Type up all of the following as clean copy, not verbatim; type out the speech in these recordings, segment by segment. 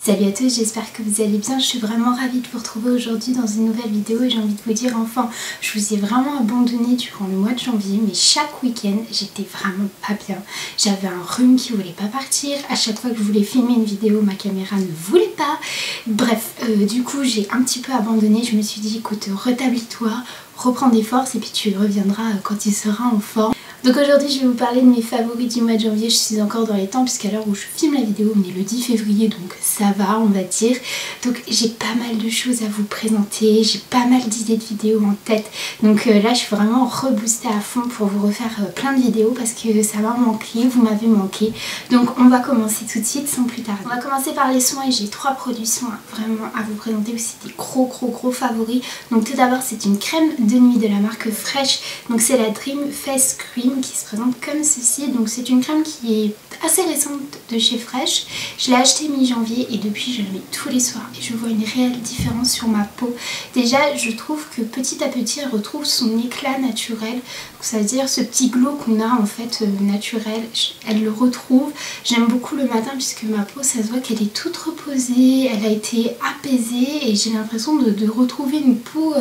Salut à tous, j'espère que vous allez bien. Je suis vraiment ravie de vous retrouver aujourd'hui dans une nouvelle vidéo et j'ai envie de vous dire enfin, je vous ai vraiment abandonné durant le mois de janvier, mais chaque week-end j'étais vraiment pas bien. J'avais un rhume qui voulait pas partir, à chaque fois que je voulais filmer une vidéo ma caméra ne voulait pas. Bref, du coup j'ai un petit peu abandonné, je me suis dit écoute, rétablis-toi, reprends des forces et puis tu reviendras quand tu seras en forme. Donc aujourd'hui je vais vous parler de mes favoris du mois de janvier. Je suis encore dans les temps puisqu'à l'heure où je filme la vidéo on est le 10 février donc ça va on va dire. Donc j'ai pas mal de choses à vous présenter, j'ai pas mal d'idées de vidéos en tête. Donc là je suis vraiment reboostée à fond pour vous refaire plein de vidéos parce que ça m'a manqué, vous m'avez manqué. Donc on va commencer tout de suite sans plus tarder. On va commencer par les soins et j'ai 3 produits soins vraiment à vous présenter où c'est des gros favoris. Donc tout d'abord c'est une crème de nuit de la marque Fresh. Donc c'est la Dream Face Cream qui se présente comme ceci. Donc c'est une crème qui est assez récente de chez Fresh. Je l'ai achetée mi-janvier et depuis je la mets tous les soirs et je vois une réelle différence sur ma peau. Déjà je trouve que petit à petit elle retrouve son éclat naturel, c'est-à-dire ce petit glow qu'on a en fait naturel, elle le retrouve. J'aime beaucoup le matin puisque ma peau ça se voit qu'elle est toute reposée, elle a été apaisée et j'ai l'impression de retrouver une peau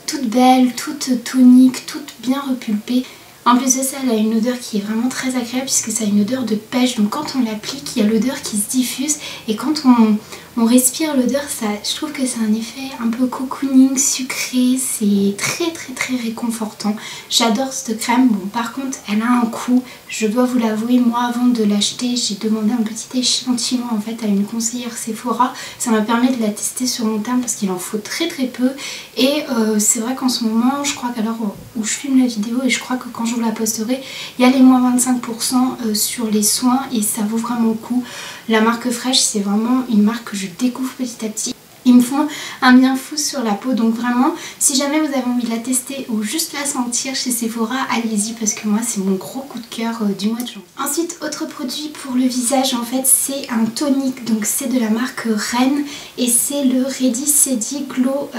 toute belle, toute tonique, toute bien repulpée. En plus de ça, elle a une odeur qui est vraiment très agréable puisque ça a une odeur de pêche. Donc quand on l'applique, il y a l'odeur qui se diffuse et quand on respire l'odeur, je trouve que c'est un effet un peu cocooning, sucré. C'est très réconfortant. J'adore cette crème. Bon, par contre, elle a un coût. Je dois vous l'avouer, moi avant de l'acheter, j'ai demandé un petit échantillon en fait à une conseillère Sephora. Ça m'a permis de la tester sur mon teint parce qu'il en faut très peu. Et c'est vrai qu'en ce moment, je crois qu'à l'heure où je filme la vidéo et je crois que quand je vous la posterai, il y a les moins 25% sur les soins et ça vaut vraiment le coup. La marque Fresh, c'est vraiment une marque que je découvre petit à petit. Ils me font un bien fou sur la peau, donc vraiment si jamais vous avez envie de la tester ou juste la sentir chez Sephora, allez-y parce que moi c'est mon gros coup de cœur du mois de janvier. Ensuite, autre produit pour le visage en fait, c'est un tonique, donc c'est de la marque Ren et c'est le Ready Steady Glow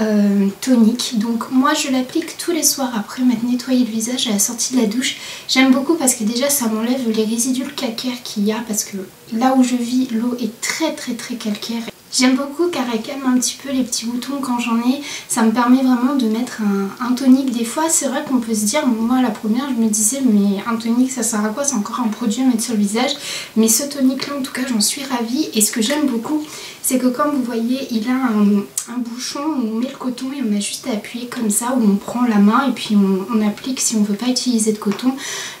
Tonic. Donc moi je l'applique tous les soirs après m'être nettoyé le visage à la sortie de la douche. J'aime beaucoup parce que déjà ça m'enlève les résidus calcaires qu'il y a parce que là où je vis l'eau est très calcaire. J'aime beaucoup car elle calme un petit peu les petits boutons quand j'en ai. Ça me permet vraiment de mettre un tonique. Des fois c'est vrai qu'on peut se dire, moi la première je me disais mais un tonique ça sert à quoi, c'est encore un produit à mettre sur le visage. Mais ce tonique là en tout cas j'en suis ravie. Et ce que j'aime beaucoup c'est que comme vous voyez il a un bouchon où on met le coton et on a juste à appuyer comme ça, où on prend la main et puis on applique si on veut pas utiliser de coton.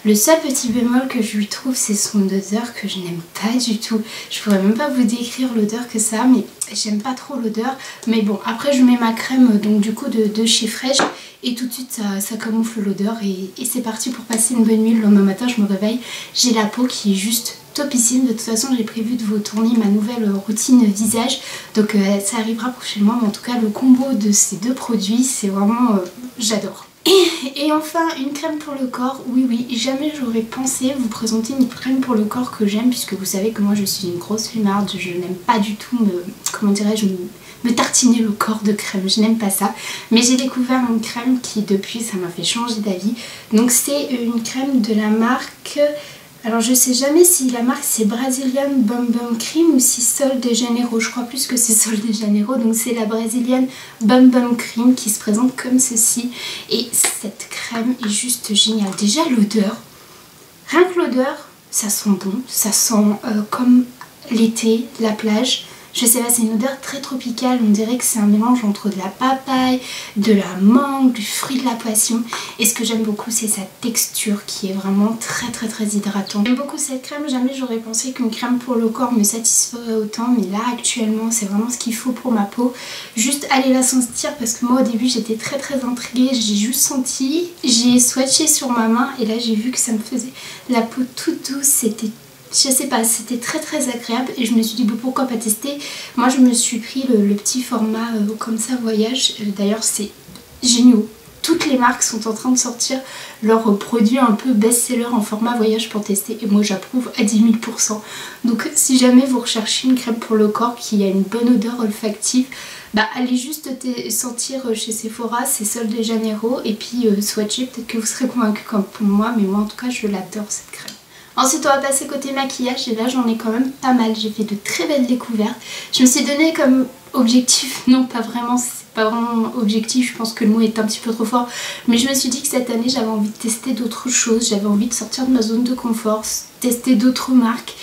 Le seul petit bémol que je lui trouve c'est son odeur que je n'aime pas du tout. Je pourrais même pas vous décrire l'odeur que ça a, mais j'aime pas trop l'odeur. Mais bon, après je mets ma crème donc du coup de chez Fresh et tout de suite ça camoufle l'odeur et c'est parti pour passer une bonne nuit. Le lendemain matin je me réveille, j'ai la peau qui est juste topissime. De toute façon j'ai prévu de vous tourner ma nouvelle routine visage, donc ça arrivera prochainement, mais en tout cas le combo de ces deux produits c'est vraiment j'adore. Et enfin une crème pour le corps. Oui, jamais j'aurais pensé vous présenter une crème pour le corps que j'aime, puisque vous savez que moi je suis une grosse flemmarde, je n'aime pas du tout me tartiner le corps de crème, je n'aime pas ça. Mais j'ai découvert une crème qui depuis ça m'a fait changer d'avis. Donc c'est une crème de la marque, alors je sais jamais si la marque c'est Brazilian Bum Bum Cream ou si Sol de Janeiro, je crois plus que c'est Sol de Janeiro. Donc c'est la Brazilian Bum Bum Cream qui se présente comme ceci. Et cette crème est juste géniale. Déjà l'odeur, rien que l'odeur, ça sent bon, ça sent comme l'été, la plage. Je sais pas, c'est une odeur très tropicale, on dirait que c'est un mélange entre de la papaye, de la mangue, du fruit de la passion. Et ce que j'aime beaucoup c'est sa texture qui est vraiment très hydratante. J'aime beaucoup cette crème, jamais j'aurais pensé qu'une crème pour le corps me satisferait autant, mais là actuellement c'est vraiment ce qu'il faut pour ma peau. Juste allez la sentir parce que moi au début j'étais très intriguée, j'ai juste senti, j'ai swatché sur ma main et là j'ai vu que ça me faisait la peau toute douce, c'était... Je sais pas, c'était très agréable et je me suis dit bon, pourquoi pas tester. Moi je me suis pris le petit format comme ça voyage. D'ailleurs c'est génial. Toutes les marques sont en train de sortir leurs produits un peu best-seller en format voyage pour tester et moi j'approuve à 10 000%. Donc si jamais vous recherchez une crème pour le corps qui a une bonne odeur olfactive, bah allez juste sentir chez Sephora, c'est Sol de Janeiro et puis swatcher, peut-être que vous serez convaincu comme pour moi, mais moi en tout cas je l'adore cette crème. Ensuite on va passer côté maquillage et là j'en ai quand même pas mal, j'ai fait de très belles découvertes. Je me suis donné comme objectif, non pas vraiment, c'est pas vraiment objectif, je pense que le mot est un petit peu trop fort, mais je me suis dit que cette année j'avais envie de tester d'autres choses, j'avais envie de sortir de ma zone de confort, tester d'autres marques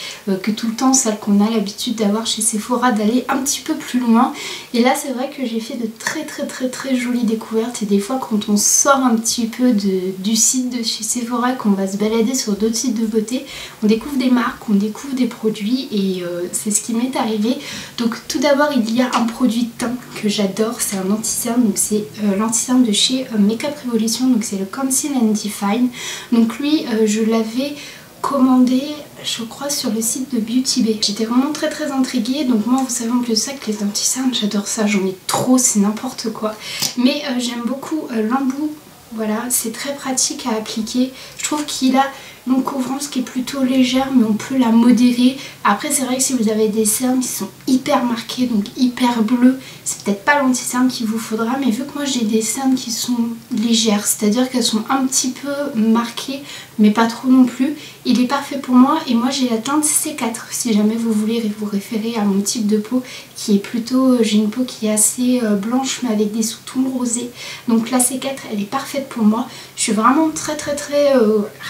que tout le temps celles qu'on a l'habitude d'avoir chez Sephora, d'aller un petit peu plus loin. Et là c'est vrai que j'ai fait de très jolies découvertes et des fois quand on sort un petit peu du site de chez Sephora, qu'on va se balader sur d'autres sites de beauté, on découvre des marques, on découvre des produits et c'est ce qui m'est arrivé. Donc tout d'abord il y a un produit teint que j'adore, c'est un anti-cerne, donc c'est l'anti-cerne de chez Makeup Revolution, donc c'est le Conceal and Define. Donc lui je l'avais commandé je crois sur le site de Beauty Bay. J'étais vraiment très intriguée, donc moi vous savez en plus de ça que les anti-cernes j'adore ça, j'en ai trop, c'est n'importe quoi. Mais j'aime beaucoup l'embout, voilà, c'est très pratique à appliquer. Je trouve qu'il a une couvrance qui est plutôt légère mais on peut la modérer. Après c'est vrai que si vous avez des cernes qui sont hyper marquées, donc hyper bleues, c'est peut-être pas l'anti-cerne qu'il vous faudra, mais vu que moi j'ai des cernes qui sont légères, c'est-à-dire qu'elles sont un petit peu marquées mais pas trop non plus, il est parfait pour moi. Et moi j'ai la teinte C4 si jamais vous voulez vous référer à mon type de peau qui est plutôt, j'ai une peau qui est assez blanche mais avec des sous-tons rosés, donc la C4 elle est parfaite pour moi. Je suis vraiment très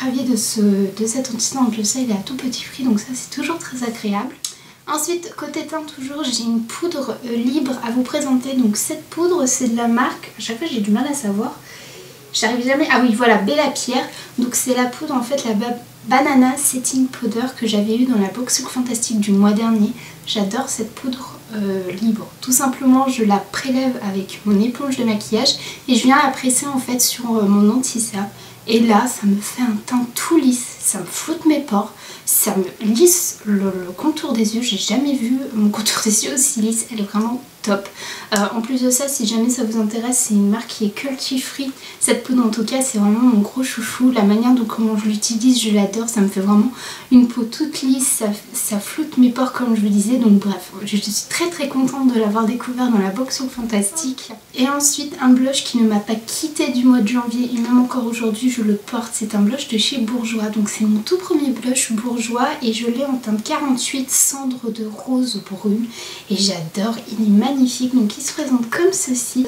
ravie de cet anti-cerne. Je sais il est à tout petit prix, donc ça c'est toujours très agréable. Ensuite côté teint toujours, j'ai une poudre libre à vous présenter. Donc cette poudre c'est de la marque, à chaque fois j'ai du mal à savoir, j'arrive jamais, ah oui voilà, Bella Pierre. Donc c'est la poudre en fait, la Banana Setting Powder que j'avais eu dans la box Look Fantastique du mois dernier. J'adore cette poudre libre, tout simplement je la prélève avec mon éponge de maquillage et je viens la presser en fait sur mon anti-cerne. Et là ça me fait un teint tout lisse, ça me floute mes pores, ça me lisse le contour des yeux. J'ai jamais vu mon contour des yeux aussi lisse, elle est vraiment top. En plus de ça, si jamais ça vous intéresse, c'est une marque qui est cruelty free. Cette poudre en tout cas c'est vraiment mon gros chouchou, la manière dont comment je l'utilise je l'adore, ça me fait vraiment une peau toute lisse, ça floute mes pores comme je vous disais. Donc bref, je suis très contente de l'avoir découvert dans la box Look Fantastique. Et ensuite un blush qui ne m'a pas quitté du mois de janvier et même encore aujourd'hui je le porte, c'est un blush de chez Bourjois. Donc c'est mon tout premier blush Bourjois et je l'ai en teinte 48 cendre de rose brune et j'adore, il est magnifique. Donc il se présente comme ceci,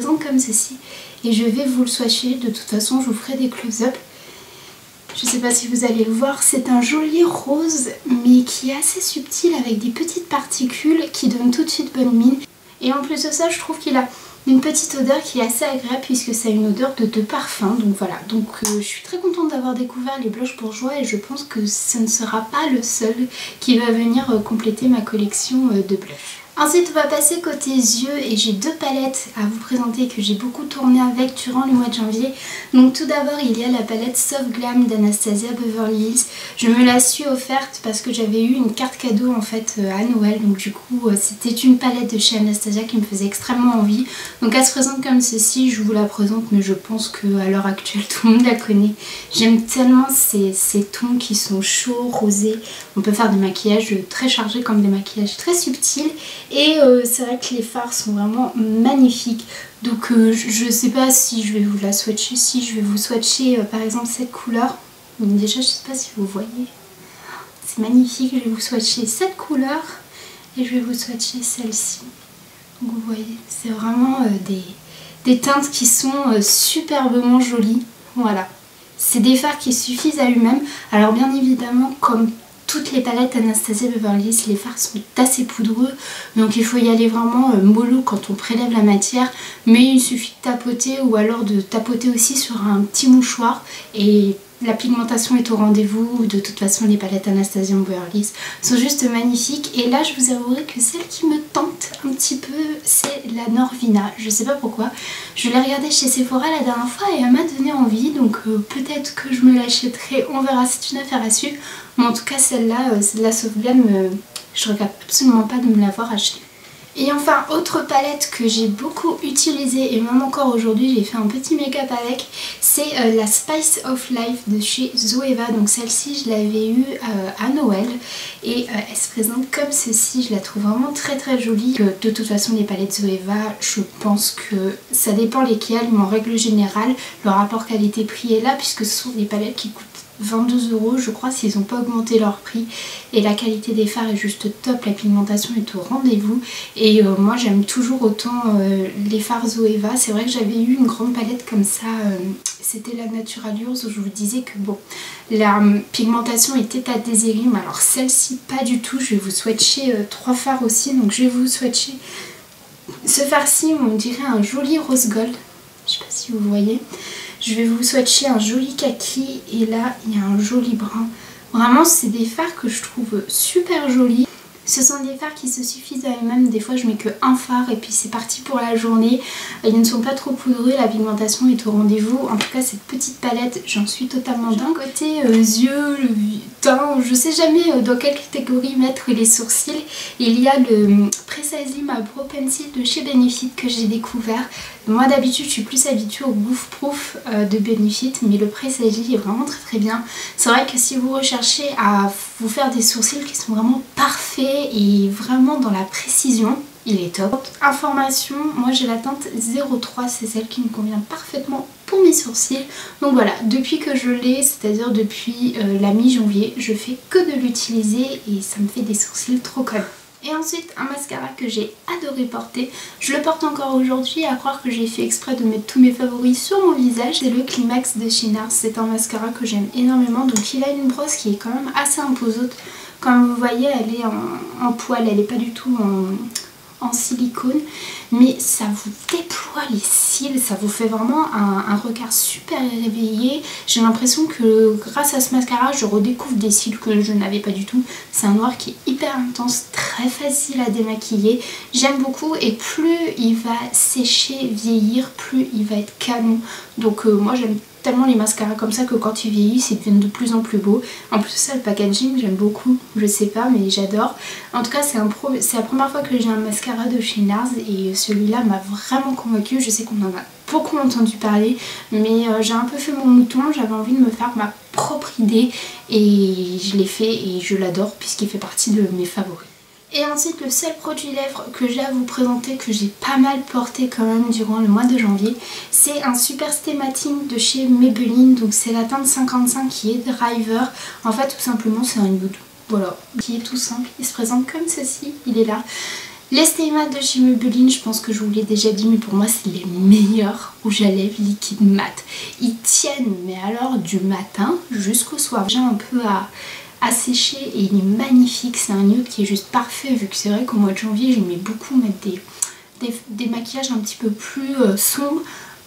et je vais vous le swatcher, de toute façon je vous ferai des close-up. Je sais pas si vous allez le voir, c'est un joli rose mais qui est assez subtil avec des petites particules qui donnent tout de suite bonne mine. Et en plus de ça je trouve qu'il a une petite odeur qui est assez agréable puisque ça a une odeur de parfum. Donc voilà, donc je suis très contente d'avoir découvert les blushs Bourjois et je pense que ce ne sera pas le seul qui va venir compléter ma collection de blushs. Ensuite on va passer côté yeux et j'ai deux palettes à vous présenter que j'ai beaucoup tourné avec durant le mois de janvier. Donc tout d'abord il y a la palette Soft Glam d'Anastasia Beverly Hills. Je me la suis offerte parce que j'avais eu une carte cadeau en fait à Noël. Donc du coup c'était une palette de chez Anastasia qui me faisait extrêmement envie. Donc elle se présente comme ceci, je vous la présente mais je pense qu'à l'heure actuelle tout le monde la connaît. J'aime tellement ces tons qui sont chauds, rosés. On peut faire des maquillages très chargés comme des maquillages très subtils. Et c'est vrai que les fards sont vraiment magnifiques. Donc je sais pas si je vais vous la swatcher. Si je vais vous swatcher par exemple cette couleur. Donc déjà je sais pas si vous voyez. C'est magnifique. Je vais vous swatcher cette couleur. Et je vais vous swatcher celle-ci. Donc vous voyez, c'est vraiment des teintes qui sont superbement jolies. Voilà. C'est des fards qui suffisent à eux-mêmes. Alors bien évidemment comme toutes les palettes Anastasia Beverly Hills, les fards sont assez poudreux, donc il faut y aller vraiment mollo quand on prélève la matière, mais il suffit de tapoter ou alors de tapoter aussi sur un petit mouchoir et la pigmentation est au rendez-vous. De toute façon les palettes Anastasia Beverly Hills sont juste magnifiques. Et là je vous avouerai que celle qui me tente un petit peu c'est la Norvina. Je sais pas pourquoi, je l'ai regardée chez Sephora la dernière fois et elle m'a donné envie, donc peut-être que je me l'achèterai, on verra, c'est une affaire à suivre. Mais en tout cas celle-là, c'est de la Soft Glam, je regrette absolument pas de me l'avoir achetée. Et enfin autre palette que j'ai beaucoup utilisée et même encore aujourd'hui j'ai fait un petit make-up avec, c'est la Spice of Life de chez Zoeva. Donc celle-ci je l'avais eue à Noël et elle se présente comme ceci. Je la trouve vraiment très jolie. De toute façon les palettes Zoeva, je pense que ça dépend lesquelles, mais en règle générale le rapport qualité-prix est là puisque ce sont des palettes qui coûtent 22 € je crois, s'ils n'ont pas augmenté leur prix. Et la qualité des fards est juste top, la pigmentation est au rendez-vous. Et moi j'aime toujours autant les fards Zoeva. C'est vrai que j'avais eu une grande palette comme ça, c'était la Naturallures où je vous disais que bon, la pigmentation était à désirer. Mais alors celle-ci pas du tout. Je vais vous swatcher 3 fards aussi. Donc je vais vous swatcher ce fard-ci, on dirait un joli rose gold. Je sais pas si vous voyez. Je vais vous swatcher un joli kaki et là il y a un joli brun. Vraiment c'est des fards que je trouve super jolis. Ce sont des fards qui se suffisent à eux-mêmes. Des fois je mets que un fard et puis c'est parti pour la journée. Ils ne sont pas trop poudreux, la pigmentation est au rendez-vous. En tout cas cette petite palette, j'en suis totalement dingue. Côté yeux, le teint, je sais jamais dans quelle catégorie mettre les sourcils. Il y a le Precisely My Brow Pencil de chez Benefit que j'ai découvert. Moi d'habitude je suis plus habituée au Booth Proof de Benefit, mais le Precisely est vraiment très bien. C'est vrai que si vous recherchez à vous faire des sourcils qui sont vraiment parfaits et vraiment dans la précision, il est top. Information, moi j'ai la teinte 03, c'est celle qui me convient parfaitement pour mes sourcils. Donc voilà, depuis que je l'ai, c'est-à-dire depuis la mi-janvier, je fais que de l'utiliser et ça me fait des sourcils trop cool. Et ensuite un mascara que j'ai adoré porter, je le porte encore aujourd'hui, à croire que j'ai fait exprès de mettre tous mes favoris sur mon visage. C'est le Climax de chez NARS, c'est un mascara que j'aime énormément, donc il a une brosse qui est quand même assez imposante. Comme vous voyez elle est en poil, elle n'est pas du tout en silicone, mais ça vous déploie les cils, ça vous fait vraiment un regard super réveillé. J'ai l'impression que grâce à ce mascara je redécouvre des cils que je n'avais pas du tout. C'est un noir qui est hyper intense, très facile à démaquiller, j'aime beaucoup, et plus il va sécher, vieillir, plus il va être canon. Donc moi j'aime tellement les mascaras comme ça que quand ils vieillissent ils deviennent de plus en plus beaux. En plus ça, le packaging j'aime beaucoup, je sais pas mais j'adore. En tout cas c'est la première fois que j'ai un mascara de chez NARS et celui-là m'a vraiment convaincue. Je sais qu'on en a beaucoup entendu parler mais j'ai un peu fait mon mouton, j'avais envie de me faire ma propre idée et je l'ai fait et je l'adore puisqu'il fait partie de mes favoris. Et ensuite le seul produit lèvres que j'ai à vous présenter, que j'ai pas mal porté quand même durant le mois de janvier, c'est un Super Stay Matting de chez Maybelline. Donc c'est la teinte 55 qui est Driver. En fait tout simplement c'est un nude, voilà, qui est tout simple. Il se présente comme ceci, il est là. Les Stay Matte de chez Maybelline, je pense que je vous l'ai déjà dit, mais pour moi c'est les meilleurs rouges à lèvres liquide mat. Ils tiennent mais alors du matin jusqu'au soir. J'ai un peu à sécher et il est magnifique, c'est un nude qui est juste parfait vu que c'est vrai qu'au mois de janvier j'aimais beaucoup mettre des maquillages un petit peu plus sombres.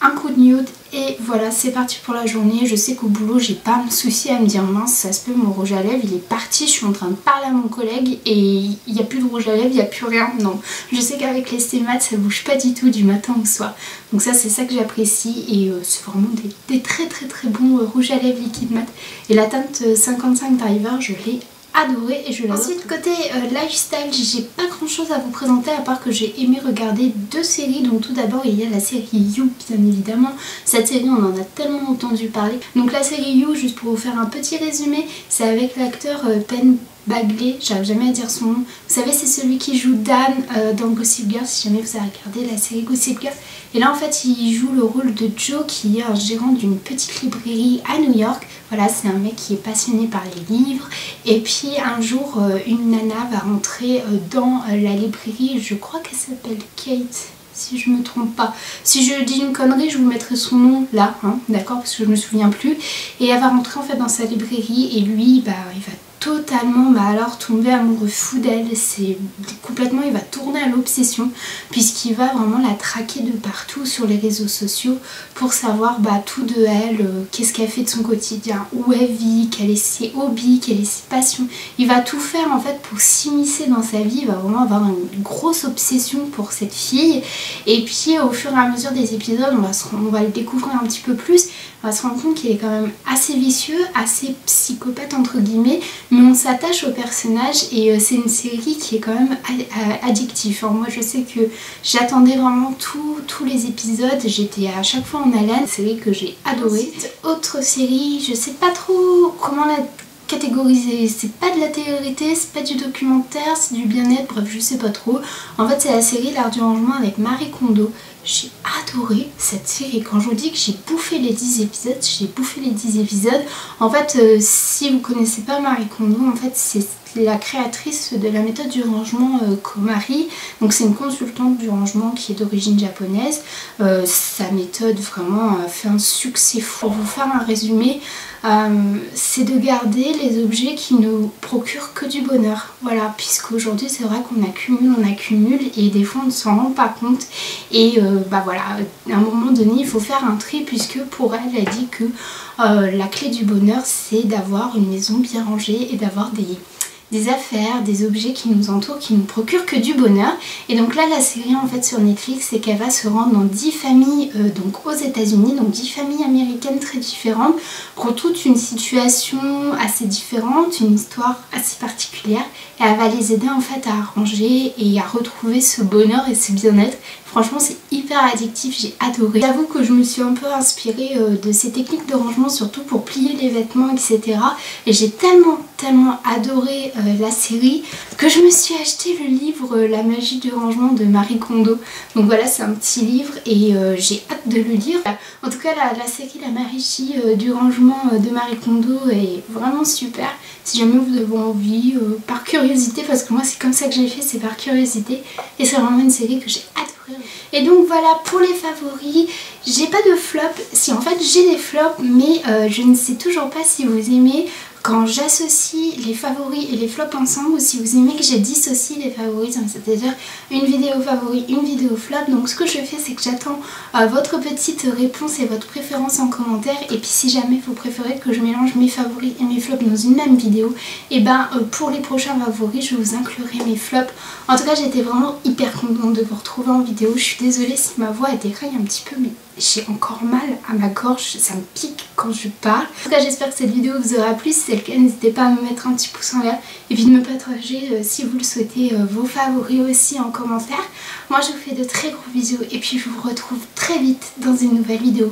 Un coup de nude et voilà, c'est parti pour la journée. Je sais qu'au boulot j'ai pas à me soucier à me dire mince ça se peut mon rouge à lèvres il est parti, je suis en train de parler à mon collègue et il n'y a plus de rouge à lèvres, il n'y a plus rien. Non, je sais qu'avec les Stay Matte ça bouge pas du tout du matin au soir. Donc ça c'est ça que j'apprécie et c'est vraiment des très bons rouges à lèvres liquide mat. Et la teinte 55 Driver je l'ai adoré et je l'adore. Ensuite côté lifestyle, j'ai pas grand chose à vous présenter à part que j'ai aimé regarder deux séries. Donc tout d'abord il y a la série You bien évidemment. Cette série on en a tellement entendu parler. Donc la série You, juste pour vous faire un petit résumé, c'est avec l'acteur Penn Badgley, j'arrive jamais à dire son nom. Vous savez c'est celui qui joue Dan dans Gossip Girl, si jamais vous avez regardé la série Gossip Girl. Et là en fait il joue le rôle de Joe qui est un gérant d'une petite librairie à New York. Voilà, c'est un mec qui est passionné par les livres. Et puis un jour une nana va rentrer dans la librairie, je crois qu'elle s'appelle Kate si je me trompe pas. Si je dis une connerie je vous mettrai son nom là, hein, d'accord, parce que je me souviens plus. Et elle va rentrer en fait dans sa librairie et lui bah il va totalement alors tomber amoureux fou d'elle. C'est complètement, il va tourner à l'obsession puisqu'il va vraiment la traquer de partout sur les réseaux sociaux pour savoir tout de elle, qu'est-ce qu'elle fait de son quotidien, où elle vit, quels est ses hobbies, quelles est ses passions. Il va tout faire en fait pour s'immiscer dans sa vie. Il va vraiment avoir une grosse obsession pour cette fille et puis au fur et à mesure des épisodes on va le découvrir un petit peu plus. On va se rendre compte qu'il est quand même assez vicieux, assez psychopathe entre guillemets, mais on s'attache au personnage et c'est une série qui est quand même addictive. Alors moi je sais que j'attendais vraiment tous les épisodes, j'étais à chaque fois en haleine, c'est une série que j'ai adorée. Autre série, je sais pas trop comment la catégorisé, c'est pas de la télé-réalité, c'est pas du documentaire, c'est du bien-être, bref je sais pas trop. En fait c'est la série L'Art du Rangement avec Marie Kondo. J'ai adoré cette série. Quand je vous dis que j'ai bouffé les 10 épisodes, j'ai bouffé les 10 épisodes. En fait, si vous connaissez pas Marie Kondo, en fait, c'est la créatrice de la méthode du rangement KonMari. Donc c'est une consultante du rangement qui est d'origine japonaise. Sa méthode vraiment a fait un succès fou. Pour vous faire un résumé, c'est de garder les objets qui ne procurent que du bonheur. Voilà, puisqu'aujourd'hui c'est vrai qu'on accumule et des fois on ne s'en rend pas compte. Et voilà, à un moment donné il faut faire un tri, puisque pour elle, elle dit que la clé du bonheur c'est d'avoir une maison bien rangée et d'avoir des affaires, des objets qui nous entourent, qui nous procurent que du bonheur. Et donc là la série en fait sur Netflix, c'est qu'elle va se rendre dans 10 familles donc aux États-Unis, donc 10 familles américaines très différentes, pour toute une situation assez différente, une histoire assez particulière, et elle va les aider en fait à arranger et à retrouver ce bonheur et ce bien-être. Franchement c'est hyper addictif, j'ai adoré. J'avoue que je me suis un peu inspirée de ces techniques de rangement, surtout pour plier les vêtements, etc. Et j'ai tellement adoré la série que je me suis acheté le livre La magie du rangement de Marie Kondo. Donc voilà, c'est un petit livre et j'ai hâte de le lire. En tout cas la série La magie du rangement de Marie Kondo est vraiment super. Si jamais vous avez envie, par curiosité, parce que moi c'est comme ça que j'ai fait, c'est par curiosité, et c'est vraiment une série que j'ai adoré. Et donc voilà pour les favoris. J'ai pas de flop, si en fait j'ai des flops, mais je ne sais toujours pas si vous aimez quand j'associe les favoris et les flops ensemble, ou si vous aimez que je dissocie les favoris, c'est-à-dire une vidéo favori, une vidéo flop. Donc ce que je fais, c'est que j'attends votre petite réponse et votre préférence en commentaire, et puis si jamais vous préférez que je mélange mes favoris et mes flops dans une même vidéo, et ben pour les prochains favoris je vous inclurai mes flops. En tout cas j'étais vraiment hyper contente de vous retrouver en vidéo. Je suis désolée si ma voix déraille un petit peu, mais j'ai encore mal à ma gorge, ça me pique quand je parle. En tout cas j'espère que cette vidéo vous aura plu. Si c'est le cas, n'hésitez pas à me mettre un petit pouce en l'air et puis de me partager si vous le souhaitez vos favoris aussi en commentaire. Moi je vous fais de très gros bisous et puis je vous retrouve très vite dans une nouvelle vidéo.